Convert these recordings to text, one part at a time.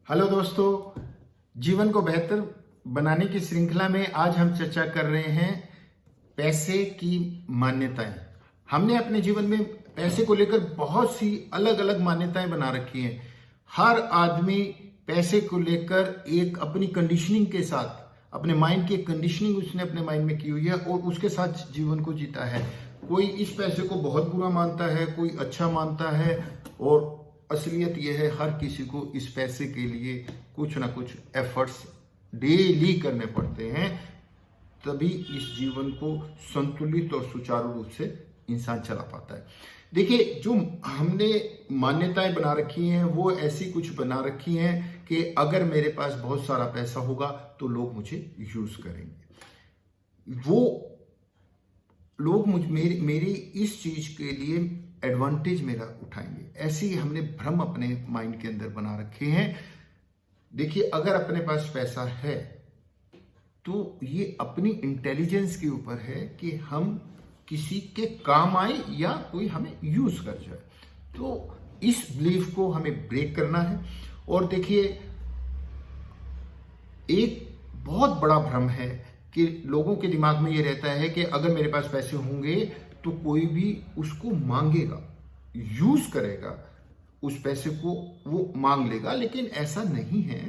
Hello दोस्तों, जीवन को बेहतर बनाने की श्रृंखला में आज हम चर्चा कर रहे हैं पैसे की मान्यताएं। हमने अपने जीवन में पैसे को लेकर बहुत सी अलग अलग मान्यताएं बना रखी हैं। हर आदमी पैसे को लेकर एक अपनी कंडीशनिंग के साथ, अपने माइंड की कंडीशनिंग उसने अपने माइंड में की हुई है और उसके साथ जीवन को जीता है। कोई इस पैसे को बहुत बुरा मानता है, कोई अच्छा मानता है, और असलियत यह है हर किसी को इस पैसे के लिए कुछ ना कुछ एफर्ट्स डेली करने पड़ते हैं, तभी इस जीवन को संतुलित और सुचारू रूप से इंसान चला पाता है। देखिए, जो हमने मान्यताएं बना रखी हैं वो ऐसी कुछ बना रखी हैं कि अगर मेरे पास बहुत सारा पैसा होगा तो लोग मुझे यूज करेंगे, वो लोग मेरी इस चीज के लिए एडवांटेज मेरा उठाएंगे। ऐसे ही हमने भ्रम अपने माइंड के अंदर बना रखे हैं। देखिए, अगर अपने पास पैसा है तो ये अपनी इंटेलिजेंस के ऊपर है कि हम किसी के काम आए या कोई हमें यूज कर जाए। तो इस बिलीफ को हमें ब्रेक करना है। और देखिए, एक बहुत बड़ा भ्रम है कि लोगों के दिमाग में ये रहता है कि अगर मेरे पास पैसे होंगे तो कोई भी उसको मांगेगा, यूज करेगा, उस पैसे को वो मांग लेगा। लेकिन ऐसा नहीं है।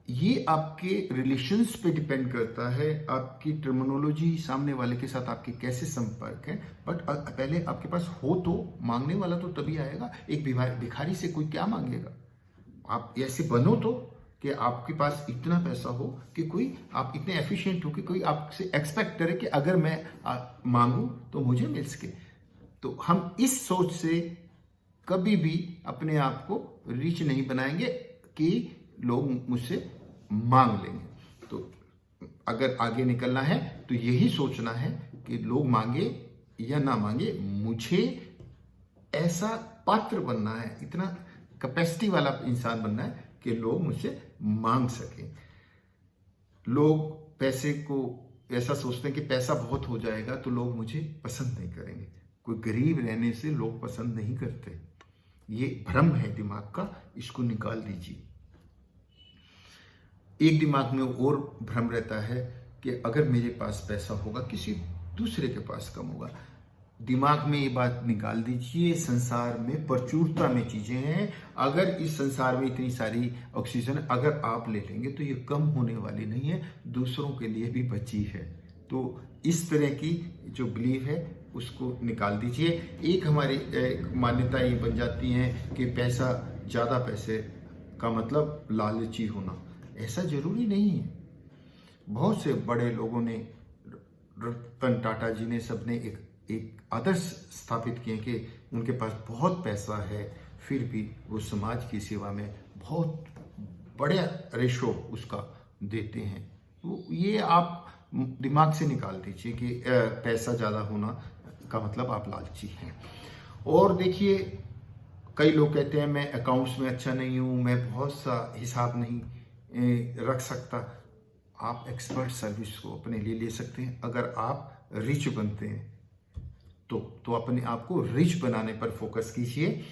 ये आपके रिलेशंस पे डिपेंड करता है, आपकी टर्मिनोलॉजी, सामने वाले के साथ आपके कैसे संपर्क है। बट पहले आपके पास हो तो मांगने वाला तो तभी आएगा। एक भिखारी से कोई क्या मांगेगा? आप ऐसे बनो तो कि आपके पास इतना पैसा हो कि कोई, आप इतने एफिशिएंट हो कि कोई आपसे एक्सपेक्ट करे कि अगर मैं मांगू तो मुझे मिल सके। तो हम इस सोच से कभी भी अपने आप को रिच नहीं बनाएंगे कि लोग मुझसे मांग लेंगे। तो अगर आगे निकलना है तो यही सोचना है कि लोग मांगे या ना मांगे, मुझे ऐसा पात्र बनना है, इतना कैपेसिटी वाला इंसान बनना है कि लोग मुझसे मांग सकें। लोग पैसे को ऐसा सोचते हैं कि पैसा बहुत हो जाएगा तो लोग मुझे पसंद नहीं करेंगे। कोई गरीब रहने से लोग पसंद नहीं करते। ये भ्रम है दिमाग का, इसको निकाल दीजिए। एक दिमाग में और भ्रम रहता है कि अगर मेरे पास पैसा होगा, किसी दूसरे के पास कम होगा। दिमाग में ये बात निकाल दीजिए। संसार में प्रचुरता में चीजें हैं। अगर इस संसार में इतनी सारी ऑक्सीजन अगर आप ले लेंगे तो ये कम होने वाली नहीं है, दूसरों के लिए भी बची है। तो इस तरह की जो बिलीव है उसको निकाल दीजिए। एक हमारी मान्यता ये बन जाती है कि पैसा, ज्यादा पैसे का मतलब लालची होना। ऐसा जरूरी नहीं है। बहुत से बड़े लोगों ने, रतन टाटा जी ने, सबने एक आदर्श स्थापित किए कि उनके पास बहुत पैसा है, फिर भी वो समाज की सेवा में बहुत बड़ा रेशो उसका देते हैं। तो ये आप दिमाग से निकाल दीजिए कि पैसा ज़्यादा होना का मतलब आप लालची हैं। और देखिए, कई लोग कहते हैं मैं अकाउंट्स में अच्छा नहीं हूँ, मैं बहुत सा हिसाब नहीं रख सकता। आप एक्सपर्ट सर्विस को अपने लिए ले सकते हैं। अगर आप रिच बनते हैं तो अपने आप को रिच बनाने पर फोकस कीजिए।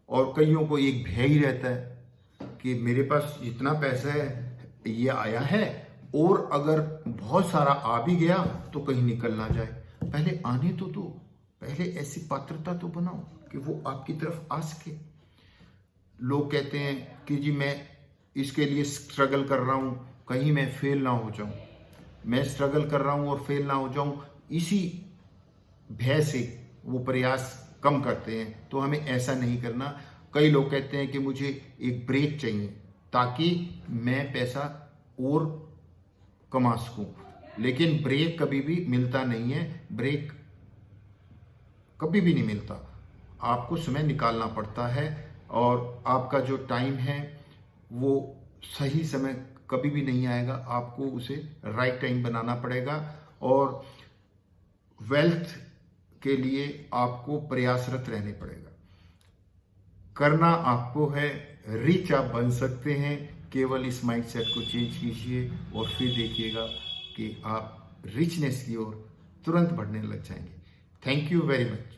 और कईयों को एक भय ही रहता है कि मेरे पास जितना पैसा है, ये आया है, और अगर बहुत सारा आ भी गया तो कहीं निकल ना जाए। पहले आने तो दो, पहले ऐसी पात्रता तो बनाओ कि वो आपकी तरफ आ सके। लोग कहते हैं कि जी मैं इसके लिए स्ट्रगल कर रहा हूं, कहीं मैं फेल ना हो जाऊं। मैं स्ट्रगल कर रहा हूं और फेल ना हो जाऊं, इसी भय से वो प्रयास कम करते हैं। तो हमें ऐसा नहीं करना। कई लोग कहते हैं कि मुझे एक ब्रेक चाहिए ताकि मैं पैसा और कमा सकूं, लेकिन ब्रेक कभी भी मिलता नहीं है। ब्रेक कभी भी नहीं मिलता। आपको समय निकालना पड़ता है, और आपका जो टाइम है वो सही समय कभी भी नहीं आएगा। आपको उसे राइट टाइम बनाना पड़ेगा। और वेल्थ के लिए आपको प्रयासरत रहने पड़ेगा। करना आपको है। रिच आप बन सकते हैं। केवल इस माइंडसेट को चेंज कीजिए और फिर देखिएगा कि आप रिचनेस की ओर तुरंत बढ़ने लग जाएंगे। Thank you very much.